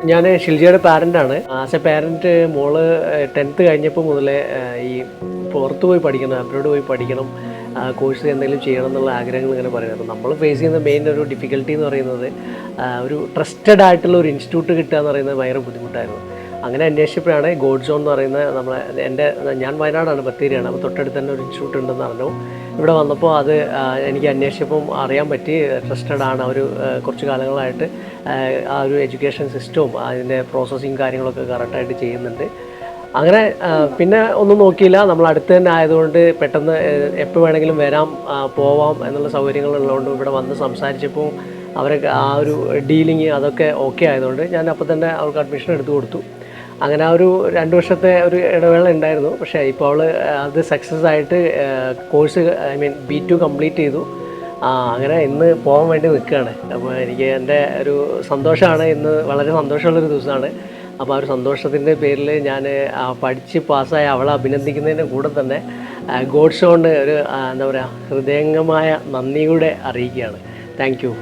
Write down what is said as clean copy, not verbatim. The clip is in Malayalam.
ഞാൻ ഷിൽജയുടെ പാരൻ്റാണ്. ആസ് എ പാരൻറ്റ് മോള് 10th കഴിഞ്ഞപ്പോൾ മുതലേ ഈ പുറത്ത് പോയി പഠിക്കണം, അബ്രോഡ് പോയി പഠിക്കണം, കോഴ്സ് എന്തെങ്കിലും ചെയ്യണം എന്നുള്ള ആഗ്രഹങ്ങൾ ഇങ്ങനെ പറയുന്നത്. അപ്പോൾ നമ്മൾ ഫേസ് ചെയ്യുന്ന മെയിൻ ഒരു ഡിഫിക്കൽട്ടി എന്ന് പറയുന്നത് ഒരു ട്രസ്റ്റഡ് ആയിട്ടുള്ള ഒരു ഇൻസ്റ്റിറ്റ്യൂട്ട് കിട്ടുക എന്ന് പറയുന്നത് ഭയങ്കര ബുദ്ധിമുട്ടായിരുന്നു. അങ്ങനെ അന്വേഷിച്ചപ്പോഴാണ് ഗോഡ് സോൺ എന്ന് പറയുന്ന ഞാൻ വയനാടാണ്, ബത്തേരിയാണ്. അപ്പോൾ തൊട്ടടുത്ത് തന്നെ ഒരു ഇൻസ്റ്റിറ്റ്യൂട്ട് ഉണ്ടെന്ന് അറിഞ്ഞു. ഇവിടെ വന്നപ്പോൾ അത് എനിക്ക് അന്വേഷിച്ചപ്പം അറിയാൻ പറ്റി ട്രസ്റ്റഡ് ആണ്. അവർ കുറച്ച് കാലങ്ങളായിട്ട് ആ ഒരു എഡ്യൂക്കേഷൻ സിസ്റ്റവും അതിൻ്റെ പ്രോസസ്സിങ് കാര്യങ്ങളൊക്കെ കറക്റ്റായിട്ട് ചെയ്യുന്നുണ്ട്. അങ്ങനെ പിന്നെ ഒന്നും നോക്കിയില്ല. നമ്മൾ അടുത്ത് തന്നെ ആയതുകൊണ്ട് പെട്ടെന്ന് എപ്പോൾ വേണമെങ്കിലും വരാം, പോവാം എന്നുള്ള സൗകര്യങ്ങളുള്ളതുകൊണ്ട് ഇവിടെ വന്ന് സംസാരിച്ചപ്പോൾ അവരൊക്കെ ആ ഒരു ഡീലിങ് അതൊക്കെ ഓക്കെ ആയതുകൊണ്ട് ഞാൻ അപ്പോൾ തന്നെ അവർക്ക് അഡ്മിഷൻ എടുത്തു കൊടുത്തു. അങ്ങനെ ആ ഒരു 2 വർഷത്തെ ഒരു ഇടവേള ഉണ്ടായിരുന്നു. പക്ഷേ ഇപ്പോൾ അവൾ അത് സക്സസ് ആയിട്ട് കോഴ്സ് B2 കംപ്ലീറ്റ് ചെയ്തു. അങ്ങനെ ഇന്ന് പോകാൻ വേണ്ടി നിൽക്കുകയാണ്. അപ്പോൾ എനിക്ക് എൻ്റെ ഒരു സന്തോഷമാണ്, ഇന്ന് വളരെ സന്തോഷമുള്ളൊരു ദിവസമാണ്. അപ്പോൾ ആ ഒരു സന്തോഷത്തിൻ്റെ പേരിൽ ഞാൻ പഠിച്ച് പാസ്സായ അവളെ അഭിനന്ദിക്കുന്നതിൻ്റെ കൂടെ തന്നെ ഗോഡ് സോണിന് ഒരു എന്താ പറയുക, ഹൃദയംഗമായ നന്ദി കൂടെ അറിയിക്കുകയാണ്. Thank you.